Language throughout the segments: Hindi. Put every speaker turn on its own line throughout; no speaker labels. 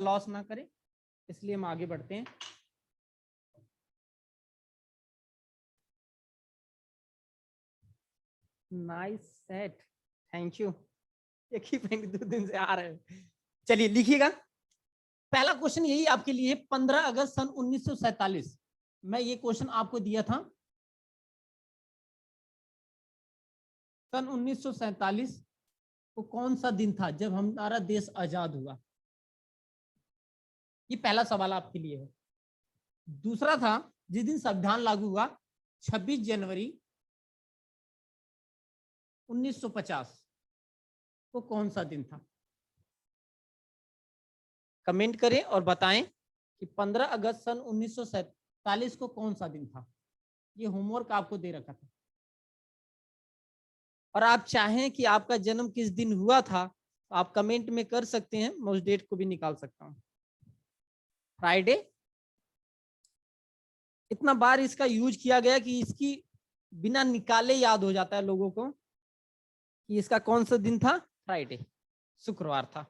लॉस ना करें, इसलिए हम आगे बढ़ते हैं। Nice set, thank you. एक ही पेन 2 दिन से आ रहे हैं। चलिए लिखिएगा। पहला क्वेश्चन यही आपके लिए, 15 अगस्त सन 1947। मैं ये क्वेश्चन आपको दिया था। सन 1947 को कौन सा दिन था जब हमारा देश आजाद हुआ? ये पहला सवाल आपके लिए है। दूसरा था, जिस दिन संविधान लागू हुआ, 26 जनवरी 1950 को कौन सा दिन था? कमेंट करें और बताएं कि 15 अगस्त सन 1947 को कौन सा दिन था। ये होमवर्क आपको दे रखा था। और आप चाहें कि आपका जन्म किस दिन हुआ था, तो आप कमेंट में कर सकते हैं, मैं उस डेट को भी निकाल सकता हूं। फ्राइडे। इतना बार इसका यूज किया गया कि इसकी बिना निकाले याद हो जाता है लोगों को कि इसका कौन सा दिन था। फ्राइडे, शुक्रवार था।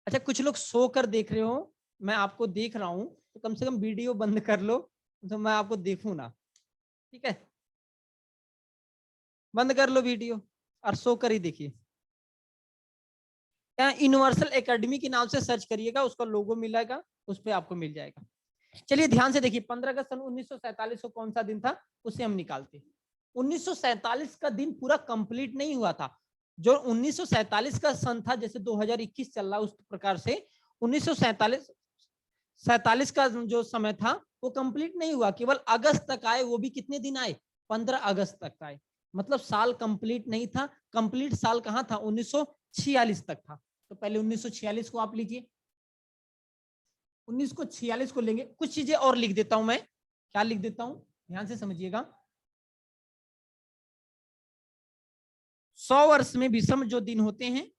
अच्छा, कुछ लोग सो कर देख रहे हो, मैं आपको देख रहा हूं, तो कम से कम वीडियो बंद कर लो तो मैं आपको देखूं ना। ठीक है, बंद कर लो वीडियो और सो कर ही देखिए। यूनिवर्सल एकेडमी के नाम से सर्च करिएगा, उसका लोगो मिलेगा, उस पर आपको मिल जाएगा। चलिए ध्यान से देखिए, 15 अगस्त सन 1947 को कौन सा दिन था, उसे हम निकालते हैं। 1947 का दिन पूरा कंप्लीट नहीं हुआ था। जो 1947 का सन था, जैसे 2021 चल रहा, उस प्रकार से 1947 का जो समय था वो कंप्लीट नहीं हुआ, केवल अगस्त तक आए, वो भी कितने दिन आए, 15 अगस्त तक आए। मतलब साल कंप्लीट नहीं था। कंप्लीट साल कहां था, 1946 तक था। तो पहले 1946 को आप लीजिए, 1946 को लेंगे। कुछ चीजें और लिख देता हूं मैं, क्या लिख देता हूं, ध्यान से समझिएगा। 100 वर्ष में विषम जो दिन होते हैं,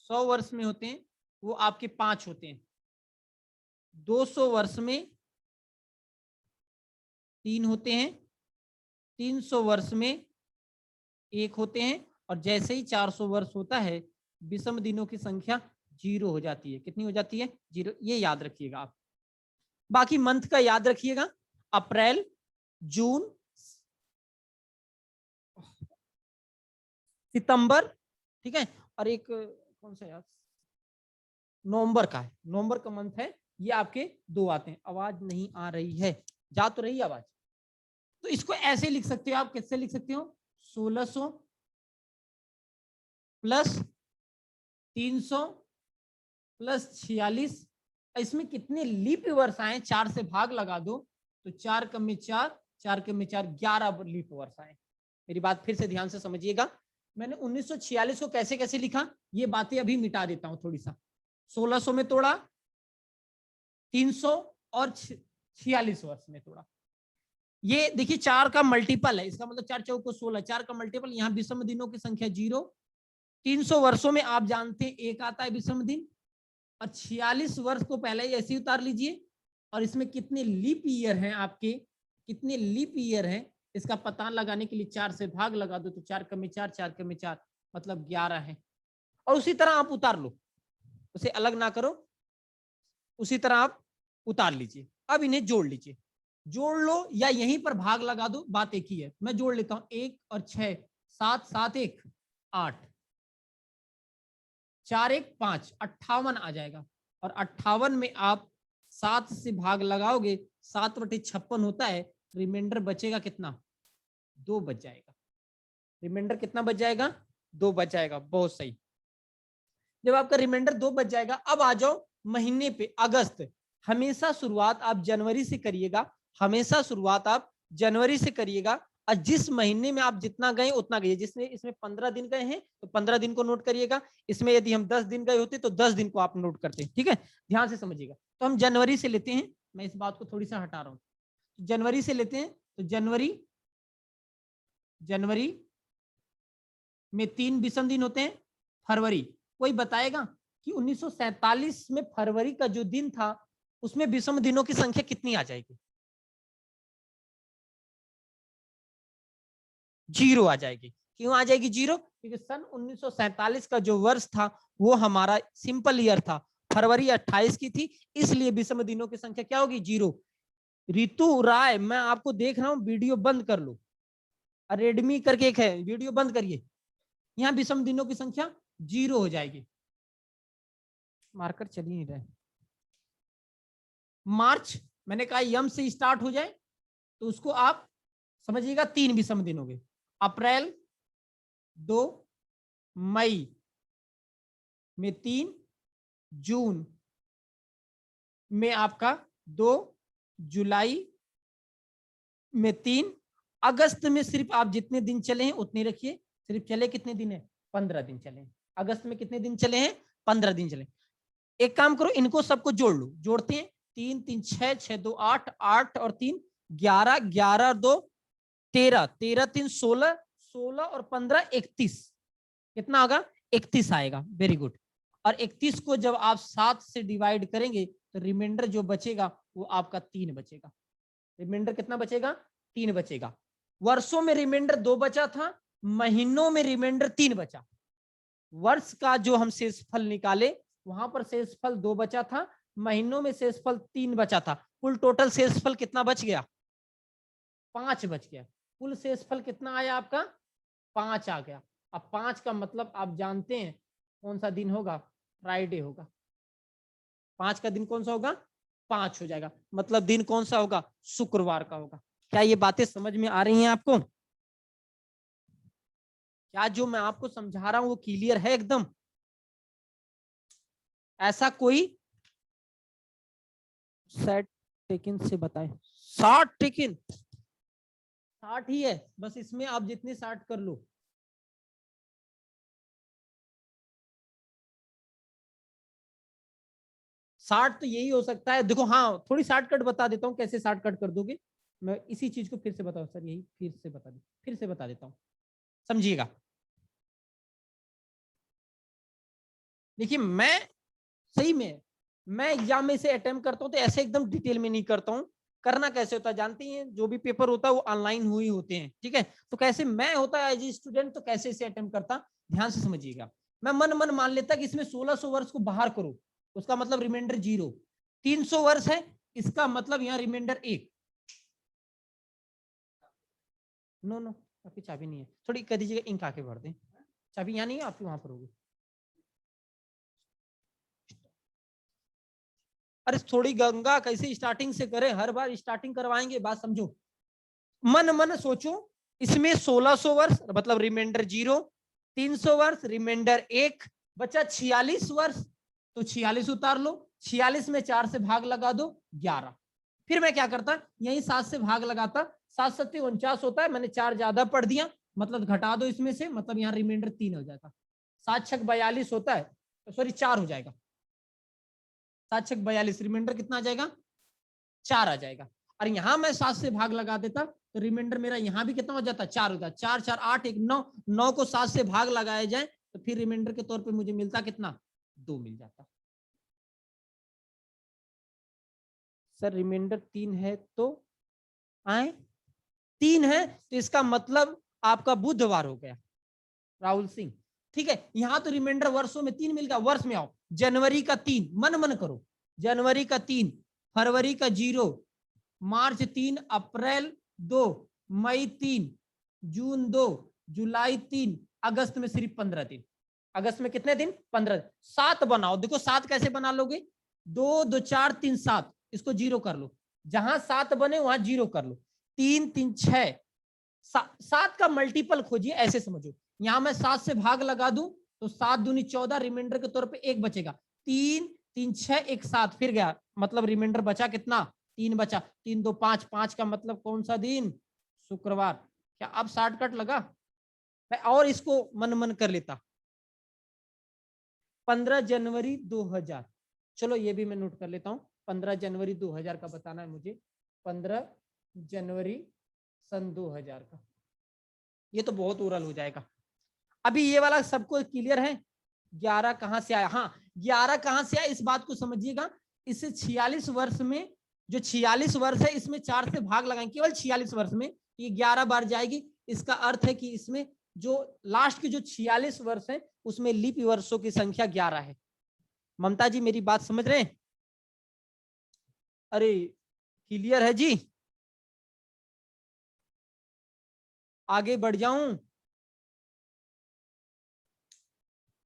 100 वर्ष में होते हैं, वो आपके 5 होते हैं। 200 वर्ष में 3 होते हैं। 300 वर्ष में 1 होते हैं। और जैसे ही 400 वर्ष होता है, विषम दिनों की संख्या 0 हो जाती है। कितनी हो जाती है, 0। ये याद रखिएगा आप। बाकी मंथ का याद रखिएगा, अप्रैल, जून, सितंबर, ठीक है, और एक कौन सा याद, नवंबर का है, नवंबर का मंथ है। ये आपके 2 आते हैं। आवाज नहीं आ रही है, जा तो रही आवाज। तो इसको ऐसे लिख सकते हो आप, कैसे लिख सकते हो, 1600 प्लस 300 प्लस 46। इसमें कितने लीप वर्ष आए, 4 से भाग लगा दो, तो 4 कम में 4, 4 कम में 4, 11 लीप वर्ष आए। मेरी बात फिर से ध्यान से समझिएगा। मैंने 1946 को कैसे कैसे लिखा, ये बातें अभी मिटा देता हूं थोड़ी सा। 1600 में तोड़ा, 300 और 46 वर्ष में तोड़ा। ये देखिए 4 का मल्टीपल है, इसका मतलब 4 चौको 16, 4 का मल्टीपल, यहाँ विषम दिनों की संख्या 0। 300 वर्षों में आप जानते हैं 1 आता है विषम दिन, और 46 वर्ष को पहले ही ऐसे ही उतार लीजिए। और इसमें कितने लीप ईयर हैं आपके, कितने लीप ईयर हैं, इसका पता लगाने के लिए 4 से भाग लगा दो, तो 4 कम 4, 4 कम 4, मतलब 11 है। और उसी तरह आप उतार लो, उसे अलग ना करो, उसी तरह आप उतार लीजिए। अब इन्हें जोड़ लीजिए, जोड़ लो या यहीं पर भाग लगा दो, बात एक ही है। मैं जोड़ लेता हूं, 1 और 6, 7, 7 1 8, 4 1 5, 58 आ जाएगा। और 58 में आप 7 से भाग लगाओगे, 7/56 होता है, रिमाइंडर बचेगा कितना, 2 बच जाएगा। रिमाइंडर कितना बच जाएगा, 2 बच जाएगा। बहुत सही। जब आपका रिमाइंडर 2 बच जाएगा, अब आ जाओ महीने पे, अगस्त। हमेशा शुरुआत आप जनवरी से करिएगा, हमेशा शुरुआत आप जनवरी से करिएगा। और जिस महीने में आप जितना गए उतना गए। जिसमें इसमें 15 दिन गए हैं तो 15 दिन को नोट करिएगा। इसमें यदि हम 10 दिन गए होते तो 10 दिन को आप नोट करते हैं। ठीक है, ध्यान से समझिएगा। तो हम जनवरी से लेते हैं, मैं इस बात को थोड़ी सा हटा रहा हूं, जनवरी से लेते हैं। तो जनवरी में 3 विषम दिन होते हैं। फरवरी, कोई बताएगा कि 1947 में फरवरी का जो दिन था, उसमें विषम दिनों की संख्या कितनी आ जाएगी, 0 आ जाएगी। क्यों आ जाएगी 0? क्योंकि सन 1947 का जो वर्ष था वो हमारा सिंपल ईयर था, फरवरी 28 की थी, इसलिए विषम दिनों की संख्या क्या होगी? 0। रितु राय, मैं आपको देख रहा हूं, वीडियो बंद कर लो। रेडमी करके एक है, वीडियो बंद करिए। यहाँ विषम दिनों की संख्या 0 हो जाएगी। मार्कर चल ही नहीं रहे। मार्च मैंने कहा यम से स्टार्ट हो जाए तो उसको आप समझिएगा 3 विषम दिन हो गए। अप्रैल 2, मई में 3, जून में आपका 2, जुलाई में 3, अगस्त में सिर्फ आप जितने दिन चले हैं उतने रखिए। सिर्फ चले कितने दिन है? 15 दिन चले। अगस्त में कितने दिन चले हैं? 15 दिन चले। एक काम करो, इनको सबको जोड़ लो। जोड़ते हैं, 3 3 6 6 2 8 8 और 3 11 11 और 2 13 13 3 16 16 और 15 31। कितना होगा? 31 आएगा। Very good. और 31 को जब आप 7 से डिवाइड करेंगे तो रिमाइंडर जो बचेगा वो आपका 3 बचेगा। रिमाइंडर कितना बचेगा? 3 बचेगा। वर्षों में रिमाइंडर 2 बचा था, महीनों में रिमाइंडर 3 बचा। वर्ष का जो हम शेषफल निकाले वहां पर शेषफल 2 बचा था, महीनों में शेषफल 3 बचा था। कुल टोटल शेषफल कितना बच गया? 5 बच गया। कुल शेषफल कितना आया आपका? 5 आ गया। अब 5 का मतलब आप जानते हैं कौन सा दिन होगा? फ्राइडे होगा। 5 का दिन कौन सा होगा? 5 हो जाएगा। मतलब दिन कौन सा होगा? शुक्रवार का होगा। क्या ये बातें समझ में आ रही हैं आपको? क्या जो मैं आपको समझा रहा हूं वो क्लियर है एकदम? ऐसा कोई सेट टेकिन से बताए? 60 टेकिन 60 ही है, बस इसमें आप जितने 60 कर लो। शार्ट तो यही हो सकता है। देखो हाँ, थोड़ी शॉर्टकट बता देता हूँ कैसे शॉर्टकट कर दोगे। मैं इसी चीज को फिर से बताऊँ सर, यही फिर से बता देता हूँ, समझिएगा। देखिए मैं सही में मैं एग्जाम में से अटेम्प्ट करता हूँ तो ऐसे एकदम डिटेल में नहीं करता हूँ। करना कैसे होता है जानती हैं? जो भी पेपर होता है वो ऑनलाइन हुए होते हैं, ठीक है? तो कैसे मैं होता है एज ए स्टूडेंट तो कैसे इसे अटेम्प्ट करता, ध्यान से समझिएगा। मैं मन मन मान लेता कि इसमें 1600 वर्ष को बाहर करो, उसका मतलब रिमाइंडर 0। 300 वर्ष है, इसका मतलब यहाँ रिमाइंडर 1। नो नो, आपकी चाबी नहीं है, थोड़ी कह दीजिएगा इंक आके भर दें। चाबी यहाँ नहीं है आपकी, वहां पर होगी। अरे थोड़ी गंगा कैसे स्टार्टिंग से करें, हर बार स्टार्टिंग करवाएंगे, बात समझो। मन मन सोचो, इसमें 1600 वर्ष मतलब रिमाइंडर 0, 300 वर्ष रिमाइंडर 1, बचा 46 वर्ष, तो 46 उतार लो। 46 में 4 से भाग लगा दो, 11। फिर मैं क्या करता, यही 7 से भाग लगाता। 7 7 49 होता है, मैंने 4 ज्यादा पढ़ दिया, मतलब घटा दो इसमें से, मतलब यहाँ रिमाइंडर 3 हो जाता। 7 6 42 होता है, सॉरी 4 हो जाएगा। 7 6 42, रिमाइंडर कितना आ जाएगा? 4 आ जाएगा। और यहां मैं 7 से भाग लगा देता तो रिमाइंडर मेरा यहाँ भी कितना हो जाता? 4 होता। 4 4 8 1 9, 9 को 7 से भाग लगाया जाए तो फिर रिमाइंडर के तौर पे मुझे मिलता कितना? 2 मिल जाता। सर रिमाइंडर 3 है तो आए 3 है तो इसका मतलब आपका बुधवार हो गया, राहुल सिंह। ठीक है, यहां तो रिमाइंडर वर्षों में 3 मिल गया। वर्ष में आओ, जनवरी का 3, मन मन करो, जनवरी का 3, फरवरी का 0, मार्च 3, अप्रैल 2, मई 3, जून 2, जुलाई 3, अगस्त में सिर्फ 15 दिन। अगस्त में कितने दिन? 15। 7 बनाओ, देखो 7 कैसे बना लोगे? 2 2 4 3 7, इसको 0 कर लो। जहां 7 बने वहां 0 कर लो। 3 3 6, 7 का मल्टीपल खोजिए, ऐसे समझो। यहां मैं 7 से भाग लगा दूं तो 7 दूनी 14, रिमाइंडर के तौर पे 1 बचेगा। 3 3 6 1 7, फिर गया, मतलब रिमाइंडर बचा कितना? 3 बचा। 3 2 5, 5 का मतलब कौन सा दिन? शुक्रवार। क्या अब शॉर्टकट लगा? मैं और इसको मन मन कर लेता। 15 जनवरी 2000, चलो ये भी मैं नोट कर लेता हूं। 15 जनवरी 2000 का बताना है मुझे। 15 जनवरी सन 2000 का, ये तो बहुत ओरल हो जाएगा। अभी ये वाला सबको क्लियर है? 11 कहां से आया? हाँ, 11 कहां से आया इस बात को समझिएगा। इससे 46 वर्ष में, जो 46 वर्ष है इसमें 4 से भाग लगाएंगे, केवल 46 वर्ष में ये 11 बार जाएगी। इसका अर्थ है कि इसमें जो लास्ट के जो 46 वर्ष है उसमें लीप वर्षों की संख्या 11 है। ममता जी मेरी बात समझ रहे हैं? अरे क्लियर है जी? आगे बढ़ जाऊं?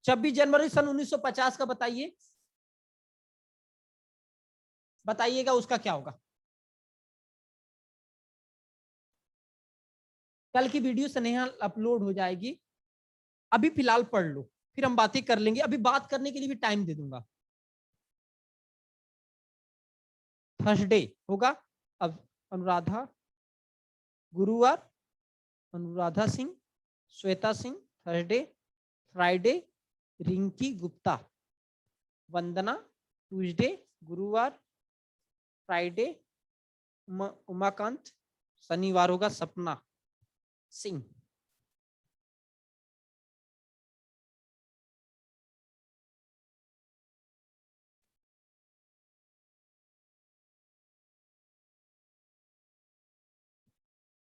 26 जनवरी सन 1950 का बताइए, बताइएगा उसका क्या होगा। कल की वीडियो स्नेहा अपलोड हो जाएगी, अभी फिलहाल पढ़ लो, फिर हम बातें कर लेंगे, अभी बात करने के लिए भी टाइम दे दूंगा। थर्सडे होगा। अब अनुराधा, गुरुवार अनुराधा सिंह, श्वेता सिंह थर्सडे, फ्राइडे रिंकी गुप्ता, वंदना ट्यूसडे, गुरुवार फ्राइडे उमाकांत, शनिवार होगा सपना सिंह।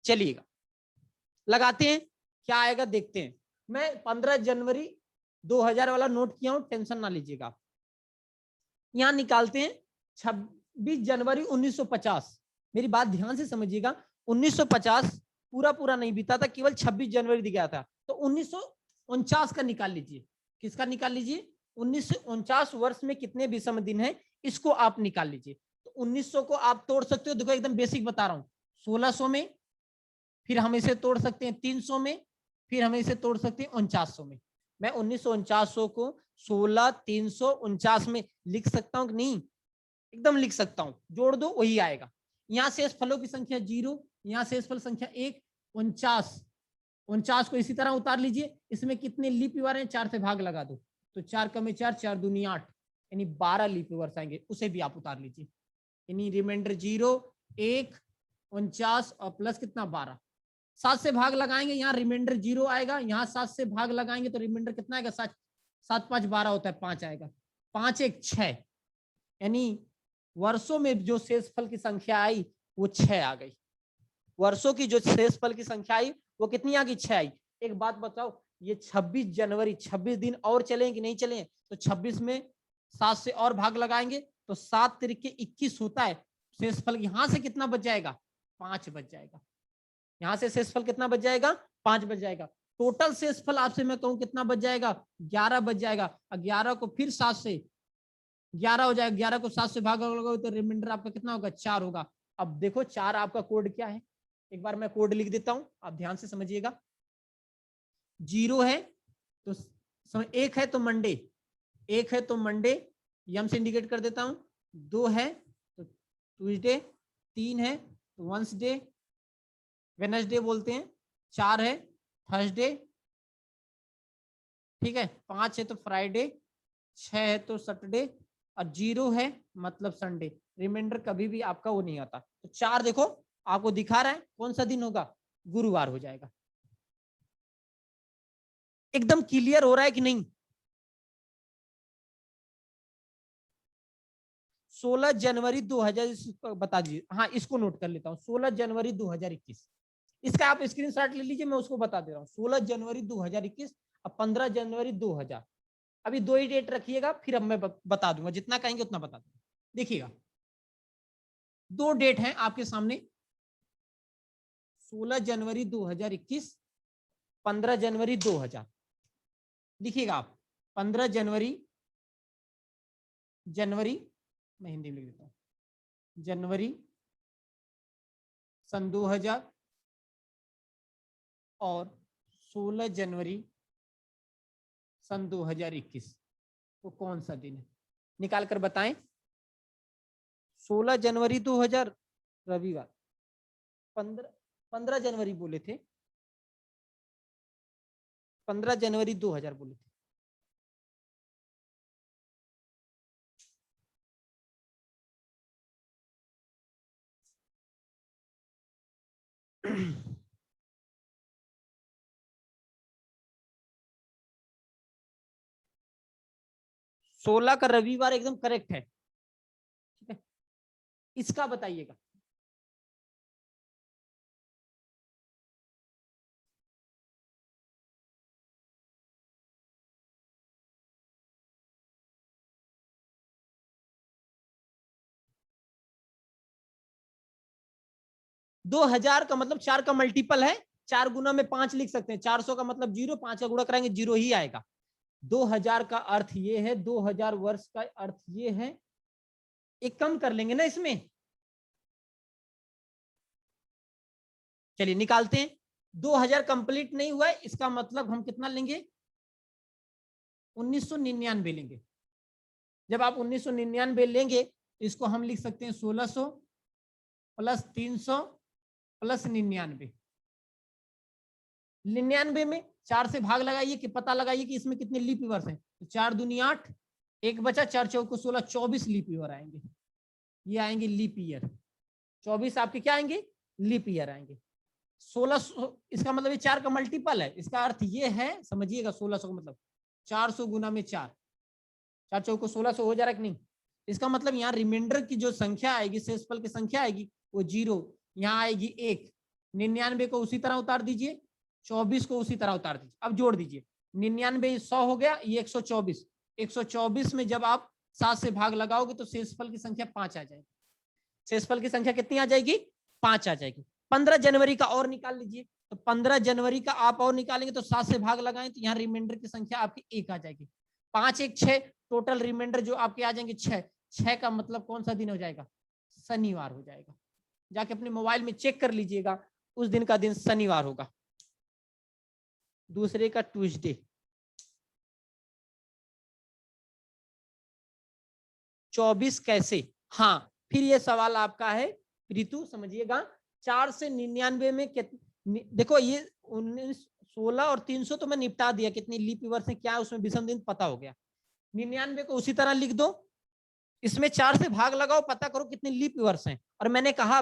चलिएगा लगाते हैं, क्या आएगा देखते हैं। मैं 15 जनवरी 2000 वाला नोट किया हूं, टेंशन ना लीजिएगा। यहां निकालते हैं 26 जनवरी 1950। मेरी बात ध्यान से समझिएगा, 1950 पूरा पूरा नहीं बीता था, केवल 26 जनवरी दिख गया था, तो 1949 का निकाल लीजिए। किसका निकाल लीजिए? 1949 वर्ष में कितने विषम दिन है, इसको आप निकाल लीजिए। तो 1900 को आप तोड़ सकते हो, देखो एकदम बेसिक बता रहा हूं। 1600 में, फिर हम इसे तोड़ सकते हैं 300 में, फिर हम इसे तोड़ सकते हैं 4900 में। मैं 1949 को 16 349 में लिख सकता हूं कि नहीं? एकदम लिख सकता हूं, जोड़ दो वही आएगा। यहां शेष फलों की संख्या 0, यहाँ शेष फल संख्या 1, 49। 49 को इसी तरह उतार लीजिए, इसमें कितने लीप ईयर हैं, 4 से भाग लगा दो, तो 4 कम 4, 4 दूनी 8, यानी 12 लीप ईयर आएंगे, उसे भी आप उतार लीजिए। यानी रिमाइंडर 0, 1, 49 और प्लस कितना 12। 7 से भाग लगाएंगे, यहाँ रिमाइंडर 0 आएगा, यहाँ 7 से भाग लगाएंगे तो रिमाइंडर कितना आएगा? 7 7 5 12 होता है, 5 आएगा, 5 1 6, यानी वर्षों में जो शेषफल की संख्या आई वो 6 आ गई। वर्षों की जो शेषफल की संख्या आई वो कितनी आ गई? 6 आई। एक बात बताओ, ये 26 जनवरी 26 दिन और चले कि नहीं चले? तो 26 में 7 से और भाग लगाएंगे तो 7 तरीके 21 होता है। शेषफल यहां से कितना बच जाएगा? 5 बच जाएगा। यहां से शेषफल कितना बच जाएगा? 5 बच जाएगा। टोटल शेषफल आपसे मैं कहूं कितना बच जाएगा? 11 बच जाएगा। 11 को फिर 7 से 11 हो जाएगा, 11 को 7 से भाग तो रिमाइंडर आपका कितना होगा? 4 होगा। अब देखो 4 आपका कोड क्या है, एक बार मैं कोड लिख देता हूं, आप ध्यान से समझिएगा। 0 है तो 1 है तो मंडे, 1 है तो मंडे, यम से इंडिकेट कर देता हूं। 2 है तो ट्यूसडे, 3 है तो वेडनेसडे, वेडनेसडे बोलते हैं, 4 है थर्सडे, ठीक है, 5 है तो फ्राइडे, 6 है तो सैटरडे, और 0 है मतलब संडे। रिमाइंडर कभी भी आपका वो नहीं आता। तो 4 देखो आपको दिखा रहा है कौन सा दिन होगा? गुरुवार हो जाएगा। एकदम क्लियर हो रहा है कि नहीं? 16 जनवरी 2000 बता दीजिए। हाँ इसको नोट कर लेता हूँ, 16 जनवरी 2021। इसका आप स्क्रीनशॉट ले लीजिए, मैं उसको बता दे रहा हूँ। 16 जनवरी 2021 और 15 जनवरी 2000, अभी 2 ही डेट रखिएगा, फिर अब मैं बता दूंगा, जितना कहेंगे उतना बता दूंगा। देखिएगा 2 डेट हैं आपके सामने, 16 जनवरी 2021, 15 जनवरी 2000। लिखिएगा आप 15 जनवरी, जनवरी मैं हिंदी में लिख देता हूं, जनवरी सन 2000 और 16 जनवरी सन 2021 वो कौन सा दिन है? निकाल कर बताएं। 16 जनवरी 2000 रविवार, 15 जनवरी बोले थे, 15 जनवरी 2000 बोले थे। सोलह का रविवार एकदम करेक्ट है, ठीक है। इसका बताइएगा। 2000 का मतलब 4 का मल्टीपल है, 4 गुना में 5 लिख सकते हैं, 400 का मतलब 0, 5 का गुणा कराएंगे 0 ही आएगा। 2000 का अर्थ ये है, 2000 वर्ष का अर्थ ये है। एक कम कर लेंगे ना इसमें, चलिए निकालते हैं। 2000 कंप्लीट नहीं हुआ है, इसका मतलब हम कितना लेंगे, 1999 लेंगे। जब आप 1999 लेंगे तो इसको हम लिख सकते हैं 1600 प्लस 300 प्लस 99। 99 में 4 से भाग लगाइए कि पता लगाइए कि इसमें कितने लीप ईयर्स हैं। तो 4 दूनी 8, एक बचा, 4 चौको 16, 24 लीप ईयर आएंगे। ये आएंगे लीप ईयर, 24 आपके क्या आएंगे, लीप ईयर आएंगे। 1600 इसका मतलब ये 4 का मल्टीपल है, इसका अर्थ ये है, समझिएगा 1600 का मतलब 400 गुना में 4, 4 चौको 1600 हो जा रहा है कि नहीं। इसका मतलब यहाँ रिमाइंडर की जो संख्या आएगी, शेषफल की संख्या आएगी वो 0, यहाँ आएगी 1। 99 को उसी तरह उतार दीजिए, 24 को उसी तरह उतार दीजिए। अब जोड़ दीजिए, 99 100 हो गया, ये 124। 124 में जब आप 7 से भाग लगाओगे तो शेषफल की संख्या 5 आ जाएगी। शेषफल की संख्या कितनी आ जाएगी, 5 आ जाएगी। 15 जनवरी का और निकाल लीजिए, तो 15 जनवरी का आप और निकालेंगे तो 7 से भाग लगाएं तो यहाँ रिमाइंडर की संख्या आपकी 1 आ जाएगी। 5 1 6, टोटल रिमाइंडर जो आपके आ जाएंगे 6। 6 का मतलब कौन सा दिन हो जाएगा, शनिवार हो जाएगा। जाके अपने मोबाइल में चेक कर लीजिएगा, उस दिन का दिन शनिवार होगा, दूसरे का ट्यूसडे। 24 कैसे, हाँ फिर ये सवाल आपका है ऋतु, समझिएगा। 4 से 99 में कितने, देखो ये 19 16 और 300 तो मैं निपटा दिया, कितनी लीप ईयर्स है क्या है उसमें विषम दिन पता हो गया। 99 को उसी तरह लिख दो, इसमें 4 से भाग लगाओ, पता करो कितने लीप ईयर्स हैं। और मैंने कहा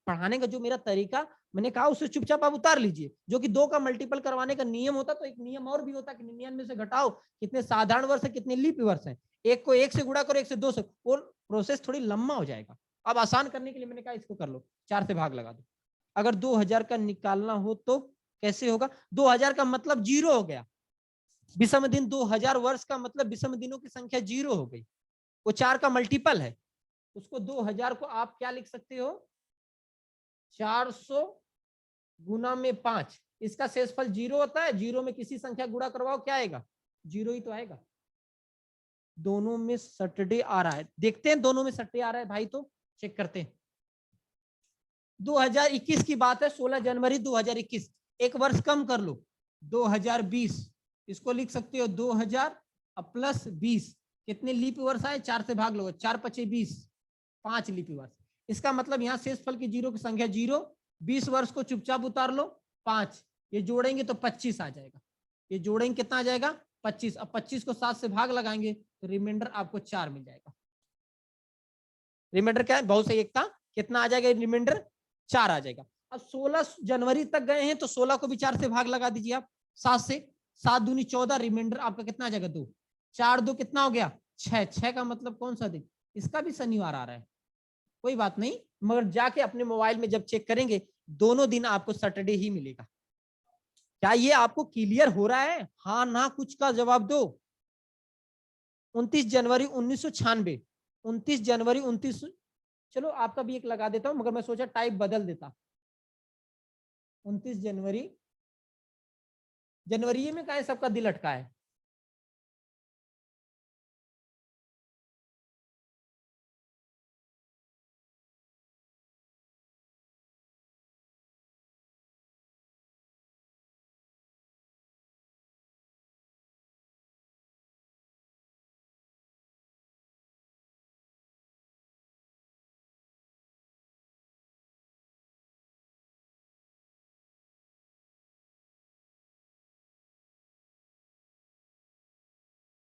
पढ़ाने का जो मेरा तरीका, मैंने कहा उससे चुपचाप आप उतार लीजिए, जो कि 2 का मल्टीपल करवाने का नियम होता, तो एक नियम और भी होता कि 99 से घटाओ कितने साधारण वर्ष है, कितने लीप ईयर्स हैं, एक को 1 से गुणा करो, 1 से 2 से, वो प्रोसेस थोड़ी लंबा हो जाएगा। अब आसान करने के लिए मैंने कहा इसको कर लो, 4 से भाग लगा दो। अगर 2000 का निकालना हो तो कैसे होगा, 2000 का मतलब 0 हो गया, विषम दिन 2000 वर्ष का मतलब विषम दिनों की संख्या 0 हो गई, वो 4 का मल्टीपल है। उसको 2000 को आप क्या लिख सकते हो, 400 गुना में 5। इसका शेषफल 0 होता है, 0 में किसी संख्या गुणा करवाओ क्या आएगा, 0 ही तो आएगा। दोनों में सैटरडे आ रहा है, देखते हैं दोनों में सैटरडे आ रहा है भाई तो चेक करते हैं। 2021 की बात है, 16 जनवरी 2021, एक वर्ष कम कर लो 2020, इसको लिख सकते हो 2000 प्लस 20, कितने लीप वर्ष आए, 4 से भाग लो, 4 5 20, 5 लीप वर्ष। इसका मतलब यहाँ शेषफल की 0 की संख्या 0, 20 वर्ष को चुपचाप उतार लो 5, ये जोड़ेंगे तो 25 आ जाएगा, ये जोड़ेंगे कितना आ जाएगा 25। अब 25 को 7 से भाग लगाएंगे तो रिमाइंडर आपको 4 मिल जाएगा। रिमाइंडर क्या है, बहुत सही एकता, कितना आ जाएगा रिमाइंडर, 4 आ जाएगा। अब 16 जनवरी तक गए हैं तो 16 को भी 4 से भाग लगा दीजिए आप 7 से, 7 दूनी 14, रिमाइंडर आपका कितना आ जाएगा 2, 4 2 कितना हो गया 6, 6 का मतलब कौन सा दिन, इसका भी शनिवार आ रहा है, कोई बात नहीं, मगर जाके अपने मोबाइल में जब चेक करेंगे दोनों दिन आपको सैटरडे ही मिलेगा। क्या ये आपको क्लियर हो रहा है, हाँ ना कुछ का जवाब दो। 29 जनवरी 1996, 29 जनवरी 29, चलो आपका भी एक लगा देता हूं, मगर मैं सोचा टाइप बदल देता। 29 जनवरी, जनवरी में कहा है सबका दिल अटका है,